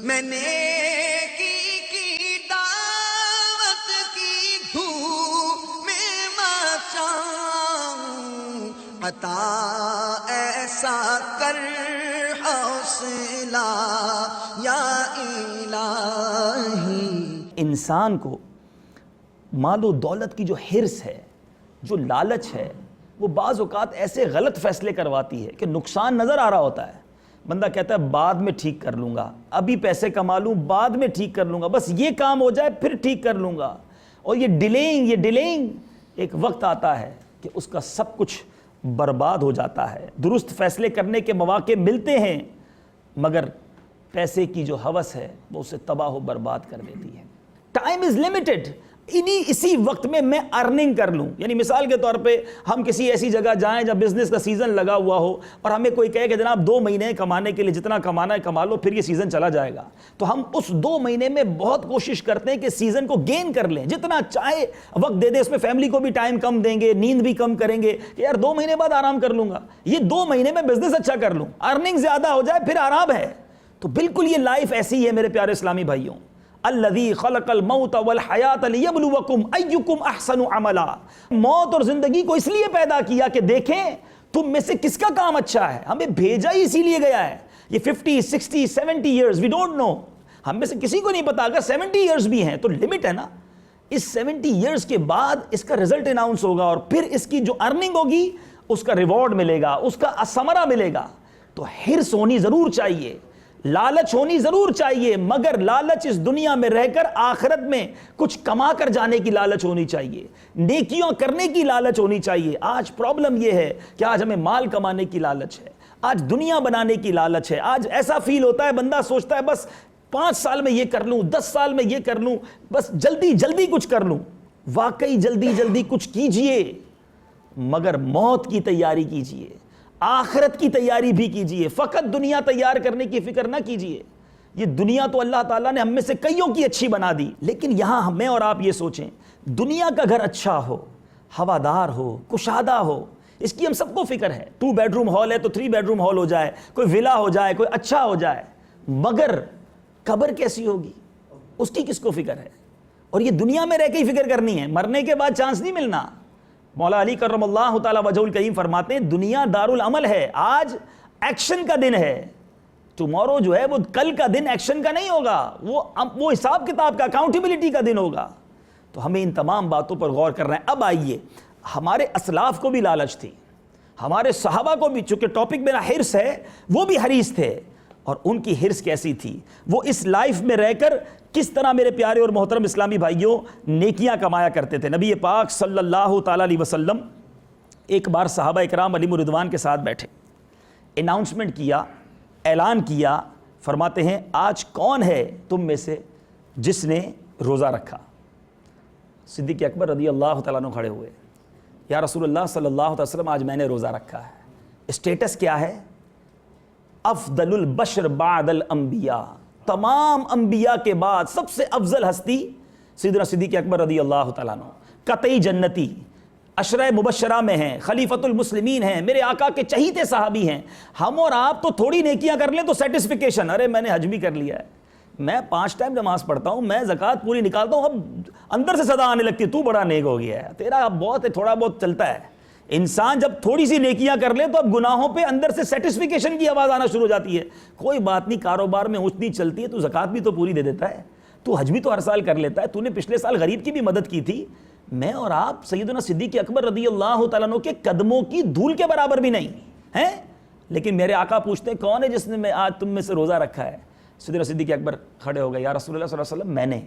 میں نے کی دعوت کی دھوم میں مچاؤں، عطا ایسا کر حوصلہ یا الہی۔ انسان کو مال و دولت کی جو حرص ہے، جو لالچ ہے، وہ بعض اوقات ایسے غلط فیصلے کرواتی ہے کہ نقصان نظر آ رہا ہوتا ہے، بندہ کہتا ہے بعد میں ٹھیک کر لوں گا، ابھی پیسے کما لوں بعد میں ٹھیک کر لوں گا، بس یہ کام ہو جائے پھر ٹھیک کر لوں گا، اور یہ ڈیلینگ ایک وقت آتا ہے کہ اس کا سب کچھ برباد ہو جاتا ہے۔ درست فیصلے کرنے کے مواقع ملتے ہیں مگر پیسے کی جو ہوس ہے وہ اسے تباہ و برباد کر دیتی ہے۔ ٹائم از لمیٹڈ، اسی وقت میں ارننگ کر لوں، یعنی مثال کے طور پہ ہم کسی ایسی جگہ جائیں جہاں بزنس کا سیزن لگا ہوا ہو اور ہمیں کوئی کہے کہ جناب 2 مہینے کمانے کے لیے جتنا کمانا ہے کما لو، پھر یہ سیزن چلا جائے گا، تو ہم اس 2 مہینے میں بہت کوشش کرتے ہیں کہ سیزن کو گین کر لیں، جتنا چاہے وقت دے دیں، اس میں فیملی کو بھی ٹائم کم دیں گے، نیند بھی کم کریں گے کہ یار 2 مہینے بعد آرام کر لوں گا، یہ 2 مہینے میں بزنس اچھا کر لوں، ارننگ زیادہ ہو جائے پھر آرام ہے۔ تو بالکل یہ لائف ایسی ہی ہے میرے پیارے اسلامی بھائیوں۔ الذی خلق الموت والحیات لیبلوکم ایکم احسن عملا، موت اور زندگی کو اس لیے پیدا کیا کہ دیکھیں تم میں سے کس کا کام اچھا ہے، ہمیں بھیجا ہی اسی لیے گیا ہے۔ یہ 50 60 70 ایئرز وی ڈونٹ نو، ہم میں سے کسی کو نہیں پتا، اگر 70 ایئرز بھی ہیں تو لمٹ ہے نا، اس 70 ایئرز کے بعد اس کا رزلٹ اناؤنس ہوگا اور پھر اس کی جو ارننگ ہوگی اس کا ریوارڈ ملے گا، اس کا ثمرہ ملے گا۔ تو حرص ہونی ضرور چاہیے، لالچ ہونی ضرور چاہیے، مگر لالچ اس دنیا میں رہ کر آخرت میں کچھ کما کر جانے کی لالچ ہونی چاہیے، نیکیاں کرنے کی لالچ ہونی چاہیے۔ آج پرابلم یہ ہے کہ آج ہمیں مال کمانے کی لالچ ہے، آج دنیا بنانے کی لالچ ہے، آج ایسا فیل ہوتا ہے بندہ سوچتا ہے بس 5 سال میں یہ کر لوں، 10 سال میں یہ کر لوں، بس جلدی کچھ کر لوں۔ واقعی جلدی کچھ کیجئے مگر موت کی تیاری کیجئے، آخرت کی تیاری بھی کیجئے، فقط دنیا تیار کرنے کی فکر نہ کیجئے۔ یہ دنیا تو اللہ تعالیٰ نے ہم میں سے کئیوں کی اچھی بنا دی، لیکن یہاں ہمیں اور آپ یہ سوچیں دنیا کا گھر اچھا ہو، ہوادار ہو، کشادہ ہو، اس کی ہم سب کو فکر ہے، 2 بیڈ روم ہال ہے تو 3 بیڈ روم ہال ہو جائے، کوئی ولا ہو جائے، کوئی اچھا ہو جائے، مگر قبر کیسی ہوگی اس کی کس کو فکر ہے؟ اور یہ دنیا میں رہ کے ہی فکر کرنی ہے، مرنے کے بعد چانس نہیں ملنا۔ مولا علی کرم اللہ تعالی وجہ الکریم فرماتے ہیں دنیا دارالعمل ہے، آج ایکشن کا دن ہے، ٹمورو جو ہے وہ کل کا دن ایکشن کا نہیں ہوگا، وہ حساب کتاب کا، اکاؤنٹیبلٹی کا دن ہوگا۔ تو ہمیں ان تمام باتوں پر غور کرنا ہے۔ اب آئیے، ہمارے اسلاف کو بھی لالچ تھی، ہمارے صحابہ کو بھی، چونکہ ٹاپک میرا حرص ہے، وہ بھی حریص تھے، اور ان کی حرص کیسی تھی، وہ اس لائف میں رہ کر کس طرح میرے پیارے اور محترم اسلامی بھائیوں نیکیاں کمایا کرتے تھے۔ نبی پاک صلی اللہ تعالیٰ علیہ وسلم ایک بار صحابہ اکرام علیہم رضوان کے ساتھ بیٹھے، اناؤنسمنٹ کیا، اعلان کیا، فرماتے ہیں آج کون ہے تم میں سے جس نے روزہ رکھا؟ صدیق اکبر رضی اللہ تعالیٰ عنہ کھڑے ہوئے، یا رسول اللہ صلی اللہ علیہ وسلم آج میں نے روزہ رکھا ہے۔ اسٹیٹس کیا ہے؟ افضل البشر بعد الانبیاء، تمام انبیاء کے بعد سب سے افضل ہستی سیدنا صدیق اکبر رضی اللہ تعالیٰ عنہ، قطعی جنتی، عشرہ مبشرہ میں ہیں، خلیفۃ المسلمین ہیں، میرے آقا کے چہیتے صحابی ہیں۔ ہم اور آپ تو تھوڑی نیکیاں کر لیں تو سیٹسفیکیشن، ارے میں نے حج بھی کر لیا ہے، میں 5 ٹائم نماز پڑھتا ہوں، میں زکوٰۃ پوری نکالتا ہوں، اب اندر سے صدا آنے لگتی ہے تو بڑا نیک ہو گیا ہے، تیرا اب بہت ہے، تھوڑا بہت چلتا ہے۔ انسان جب تھوڑی سی نیکیاں کر لے تو اب گناہوں پہ اندر سے سیٹسفیکیشن کی آواز آنا شروع ہو جاتی ہے، کوئی بات نہیں، کاروبار میں اونچ نیچ چلتی ہے، تو زکوٰۃ بھی تو پوری دے دیتا ہے، تو حج بھی تو ہر سال کر لیتا ہے، تو نے پچھلے سال غریب کی بھی مدد کی تھی۔ میں اور آپ سیدنا صدیق اکبر رضی اللہ تعالیٰ عنہ کے قدموں کی دھول کے برابر بھی نہیں ہیں، لیکن میرے آقا پوچھتے ہیں کون ہے جس نے آج تم میں سے روزہ رکھا ہے؟ سیدنا صدیق اکبر کھڑے ہو گئے، یا رسول اللہ صلی اللہ علیہ وسلم میں نے۔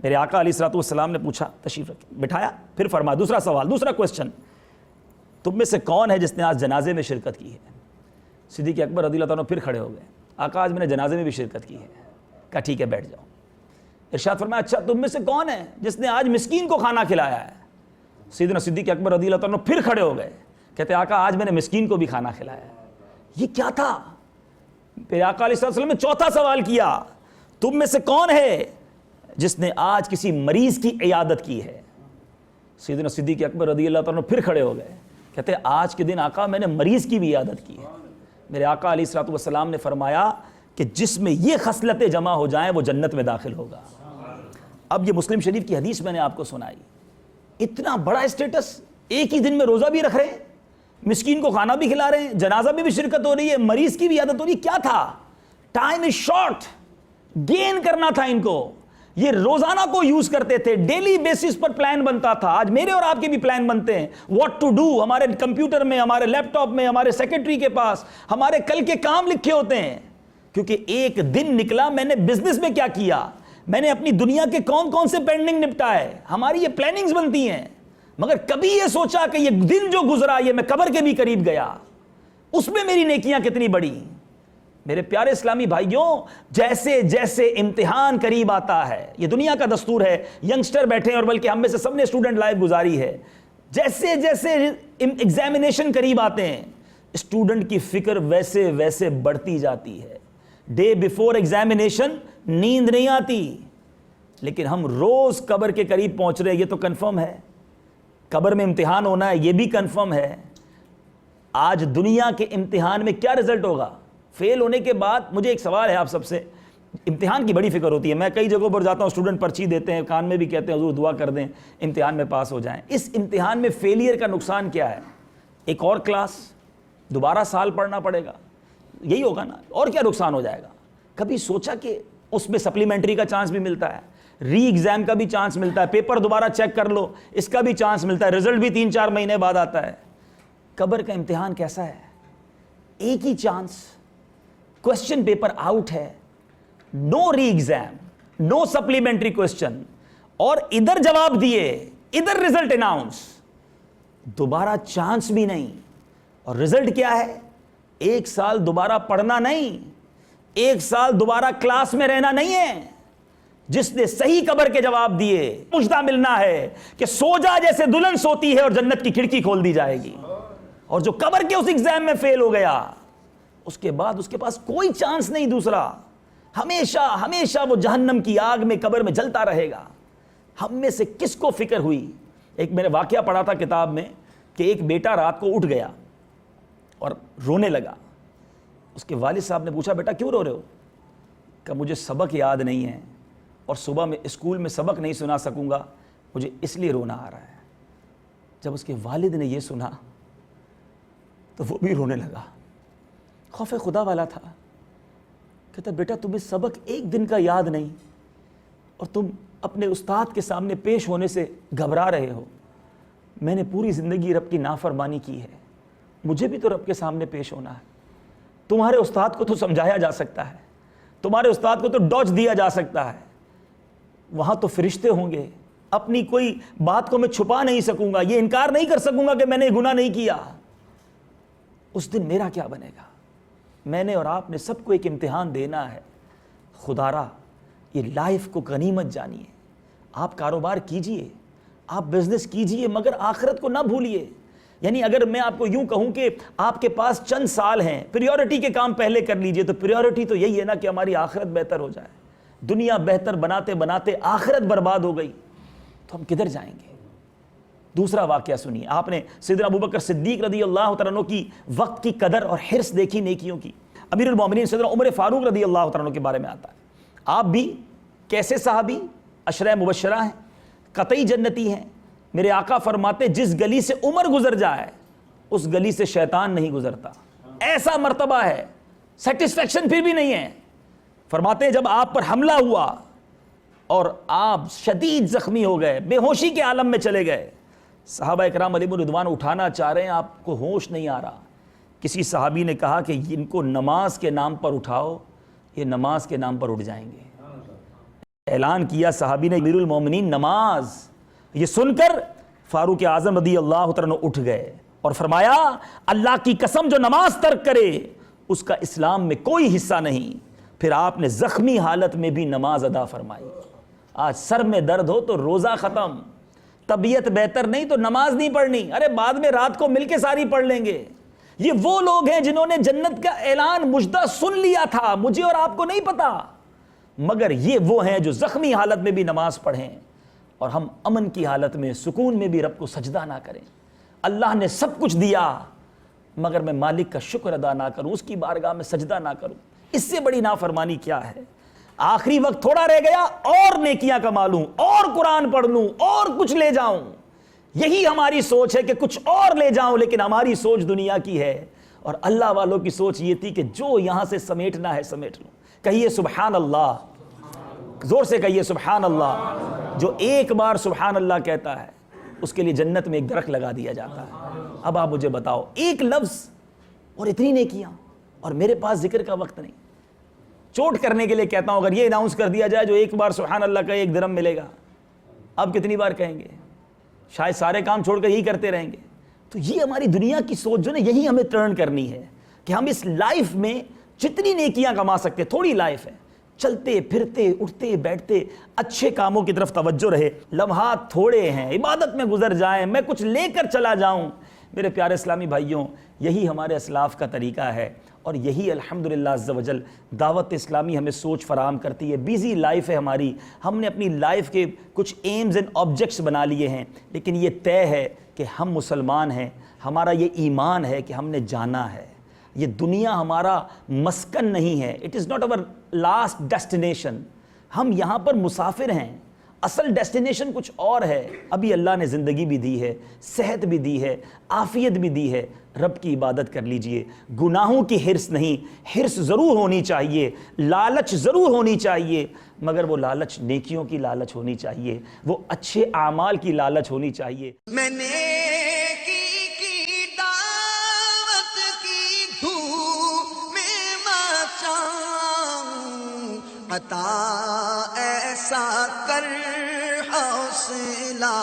میرے آقا علیہ الصلوۃ والسلام نے پوچھا، تشریف رکھیں، بٹھایا، پھر فرمایا دوسرا سوال، دوسرا کوسچن، تم میں سے کون ہے جس نے آج جنازے میں شرکت کی ہے؟ صدیق اکبر رضی اللہ عنہ پھر کھڑے ہو گئے، آقا آج میں نے جنازے میں بھی شرکت کی ہے۔ کہا ٹھیک ہے بیٹھ جاؤ۔ ارشاد فرمایا اچھا تم میں سے کون ہے جس نے آج مسکین کو کھانا کھلایا ہے؟ سیدنا صدیق اکبر رضی اللہ عنہ پھر کھڑے ہو گئے، کہتے آقا آج میں نے مسکین کو بھی کھانا کھلایا ہے۔ یہ کیا تھا؟ پھر آقا علیہ الصلوۃ والسلام نے چوتھا سوال کیا، تم میں سے کون ہے جس نے آج کسی مریض کی عیادت کی ہے؟ سیدنا صدیق اکبر رضی اللہ عنہ پھر کھڑے ہو گئے، کہتے آج کے دن آقا میں نے مریض کی بھی عیادت کی ہے۔ میرے آقا علیہ الصلوۃ والسلام نے فرمایا کہ جس میں یہ خصلتیں جمع ہو جائیں وہ جنت میں داخل ہوگا. اب یہ مسلم شریف کی حدیث میں نے آپ کو سنائی. اتنا بڑا اسٹیٹس, ایک ہی دن میں روزہ بھی رکھ رہے ہیں, مسکین کو کھانا بھی کھلا رہے ہیں, جنازہ میں بھی شرکت ہو رہی ہے, مریض کی بھی عادت ہو رہی ہے. کیا تھا؟ ٹائم از شارٹ, گین کرنا تھا ان کو. یہ روزانہ کو یوز کرتے تھے, ڈیلی بیسس پر پلان بنتا تھا. آج میرے اور آپ کے بھی پلان بنتے ہیں, واٹ ٹو ڈو. ہمارے کمپیوٹر میں, ہمارے لیپ ٹاپ میں, ہمارے سیکرٹری کے پاس ہمارے کل کے کام لکھے ہوتے ہیں. کیونکہ ایک دن نکلا, میں نے بزنس میں کیا کیا, میں نے اپنی دنیا کے کون کون سے پینڈنگ نپٹائے. ہماری یہ پلاننگز بنتی ہیں. مگر کبھی یہ سوچا کہ یہ دن جو گزرا یہ میں قبر کے بھی قریب گیا, اس میں میری نیکیاں کتنی بڑی. میرے پیارے اسلامی بھائیوں, جیسے جیسے امتحان قریب آتا ہے, یہ دنیا کا دستور ہے, ینگسٹر بیٹھے ہیں اور بلکہ ہم میں سے سب نے اسٹوڈنٹ لائف گزاری ہے, جیسے جیسے ایگزامینیشن قریب آتے ہیں اسٹوڈنٹ کی فکر ویسے ویسے بڑھتی جاتی ہے. ڈے بیفور ایگزامینیشن نیند نہیں آتی, لیکن ہم روز قبر کے قریب پہنچ رہے ہیں, یہ تو کنفرم ہے. قبر میں امتحان ہونا ہے, یہ بھی کنفرم ہے. آج دنیا کے امتحان میں کیا رزلٹ ہوگا؟ فیل ہونے کے بعد مجھے ایک سوال ہے آپ سب سے. امتحان کی بڑی فکر ہوتی ہے. میں کئی جگہوں پر جاتا ہوں, اسٹوڈنٹ پرچی دیتے ہیں, کان میں بھی کہتے ہیں حضور دعا کر دیں امتحان میں پاس ہو جائیں. اس امتحان میں فیلئر کا نقصان کیا ہے؟ ایک اور کلاس, دوبارہ سال پڑھنا پڑے گا, یہی ہوگا نا. اور کیا نقصان ہو جائے گا؟ کبھی سوچا کہ اس میں سپلیمنٹری کا چانس بھی ملتا ہے, ری ایگزام کا بھی چانس ملتا ہے, پیپر دوبارہ چیک کر لو اس کا بھی چانس ملتا ہے, رزلٹ بھی 3-4 مہینے بعد آتا ہے. قبر کا امتحان کیسا ہے؟ ایک ہی چانس, کوشچن پیپر آؤٹ ہے, نو ری ایگزام, نو سپلیمنٹری کوشچن, اور ادھر جواب دیے, ادھر رزلٹ اناؤنس, دوبارہ چانس بھی نہیں. اور رزلٹ کیا ہے؟ 1 سال دوبارہ پڑھنا نہیں, 1 سال دوبارہ کلاس میں رہنا نہیں ہے. جس نے صحیح قبر کے جواب دیے مجدہ ملنا ہے کہ سو جا جیسے دلہن سوتی ہے اور جنت کی کھڑکی کھول دی جائے گی. اور جو قبر کے اس ایگزام میں فیل ہو گیا, اس کے بعد اس کے پاس کوئی چانس نہیں دوسرا, ہمیشہ ہمیشہ وہ جہنم کی آگ میں قبر میں جلتا رہے گا. ہم میں سے کس کو فکر ہوئی؟ ایک میں نے واقعہ پڑھا تھا کتاب میں کہ ایک بیٹا رات کو اٹھ گیا اور رونے لگا. اس کے والد صاحب نے پوچھا بیٹا کیوں رو رہے ہو؟ کہ مجھے سبق یاد نہیں ہے اور صبح میں اسکول میں سبق نہیں سنا سکوں گا, مجھے اس لیے رونا آ رہا ہے. جب اس کے والد نے یہ سنا تو وہ بھی رونے لگا. خوف خدا والا تھا. کہتا بیٹا تمہیں سبق ایک دن کا یاد نہیں اور تم اپنے استاد کے سامنے پیش ہونے سے گھبرا رہے ہو. میں نے پوری زندگی رب کی نافرمانی کی ہے, مجھے بھی تو رب کے سامنے پیش ہونا ہے. تمہارے استاد کو تو سمجھایا جا سکتا ہے, تمہارے استاد کو تو ڈاج دیا جا سکتا ہے, وہاں تو فرشتے ہوں گے, اپنی کوئی بات کو میں چھپا نہیں سکوں گا, یہ انکار نہیں کر سکوں گا کہ میں نے گناہ نہیں کیا. اس دن میرا کیا بنے گا؟ میں نے اور آپ نے سب کو ایک امتحان دینا ہے. خدا را یہ لائف کو غنیمت جانیے. آپ کاروبار کیجئے, آپ بزنس کیجئے, مگر آخرت کو نہ بھولیے. یعنی اگر میں آپ کو یوں کہوں کہ آپ کے پاس چند سال ہیں, پریورٹی کے کام پہلے کر لیجئے, تو پریورٹی تو یہی ہے نا کہ ہماری آخرت بہتر ہو جائے. دنیا بہتر بناتے بناتے آخرت برباد ہو گئی تو ہم کدھر جائیں گے؟ دوسرا واقعہ سنیے. آپ نے سیدنا ابوبکر صدیق رضی اللہ تعالیٰ عنہ کی وقت کی قدر اور حرص دیکھی نیکیوں کی. امیر المومنین سیدنا عمر فاروق رضی اللہ تعالیٰ عنہ کے بارے میں آتا ہے. آپ بھی کیسے صحابی, عشرہ مبشرہ ہیں, قطعی جنتی ہیں. میرے آقا فرماتے جس گلی سے عمر گزر جائے اس گلی سے شیطان نہیں گزرتا. ایسا مرتبہ ہے, سیٹسفیکشن پھر بھی نہیں ہے. فرماتے ہیں جب آپ پر حملہ ہوا اور آپ شدید زخمی ہو گئے, بے ہوشی کے عالم میں چلے گئے, صحابہ اکرام علیہم الرضوان اٹھانا چاہ رہے ہیں, آپ کو ہوش نہیں آ رہا. کسی صحابی نے کہا کہ ان کو نماز کے نام پر اٹھاؤ, یہ نماز کے نام پر اٹھ جائیں گے. اعلان کیا صحابی نے امیر المومنین نماز. یہ سن کر فاروق اعظم رضی اللہ تعالیٰ عنہ اٹھ گئے اور فرمایا اللہ کی قسم جو نماز ترک کرے اس کا اسلام میں کوئی حصہ نہیں. پھر آپ نے زخمی حالت میں بھی نماز ادا فرمائی. آج سر میں درد ہو تو روزہ ختم, طبیعت بہتر نہیں تو نماز نہیں پڑھنی, ارے بعد میں رات کو مل کے ساری پڑھ لیں گے. یہ وہ لوگ ہیں جنہوں نے جنت کا اعلان مجدہ سن لیا تھا, مجھے اور آپ کو نہیں پتا. مگر یہ وہ ہیں جو زخمی حالت میں بھی نماز پڑھیں اور ہم امن کی حالت میں سکون میں بھی رب کو سجدہ نہ کریں. اللہ نے سب کچھ دیا مگر میں مالک کا شکر ادا نہ کروں, اس کی بارگاہ میں سجدہ نہ کروں. اس سے بڑی نافرمانی کیا ہے؟ آخری وقت تھوڑا رہ گیا، اور نیکیاں کما لوں، اور قرآن پڑھ لوں، اور کچھ لے جاؤں. یہی ہماری سوچ ہے کہ کچھ اور لے جاؤں، لیکن ہماری سوچ دنیا کی ہے. اور اللہ والوں کی سوچ یہ تھی کہ جو یہاں سے سمیٹنا ہے سمیٹ لوں. کہیے سبحان اللہ، زور سے کہیے سبحان اللہ. جو ایک بار سبحان اللہ کہتا ہے اس کے لیے جنت میں ایک درخت لگا دیا جاتا ہے. اب آپ مجھے بتاؤ، ایک لفظ اور اتنی نیکیاں، اور میرے پاس ذکر کا وقت نہیں. چوٹ کرنے کے لیے کہتا ہوں، اگر یہ اناؤنس کر دیا جائے جو ایک بار سبحان اللہ کا 1 درہم ملے گا، اب کتنی بار کہیں گے؟ شاید سارے کام چھوڑ کر یہی کرتے رہیں گے. تو یہ ہماری دنیا کی سوچ جو نا، یہی ہمیں ٹرن کرنی ہے کہ ہم اس لائف میں جتنی نیکیاں کما سکتے، تھوڑی لائف ہے، چلتے پھرتے اٹھتے بیٹھتے اچھے کاموں کی طرف توجہ رہے. لمحات تھوڑے ہیں، عبادت میں گزر جائیں، میں کچھ لے کر چلا جاؤں. میرے پیارے اسلامی بھائیوں، یہی ہمارے اسلاف کا طریقہ ہے، اور یہی الحمدللہ عز و جل دعوت اسلامی ہمیں سوچ فراہم کرتی ہے. بیزی لائف ہے ہماری، ہم نے اپنی لائف کے کچھ ایمز اینڈ آبجیکٹس بنا لیے ہیں، لیکن یہ طے ہے کہ ہم مسلمان ہیں. ہمارا یہ ایمان ہے کہ ہم نے جانا ہے. یہ دنیا ہمارا مسکن نہیں ہے. It is not over last destination. ہم یہاں پر مسافر ہیں، اصل ڈیسٹینیشن کچھ اور ہے. ابھی اللہ نے زندگی بھی دی ہے، صحت بھی دی ہے، عافیت بھی دی ہے. رب کی عبادت کر لیجئے. گناہوں کی حرص نہیں، حرص ضرور ہونی چاہیے، لالچ ضرور ہونی چاہیے، مگر وہ لالچ نیکیوں کی لالچ ہونی چاہیے، وہ اچھے اعمال کی لالچ ہونی چاہیے. میں نیکی کی دعوت کی دھوم میں مچاؤں، عطا ایسا کر حوصلہ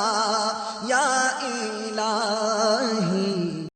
یا الہی.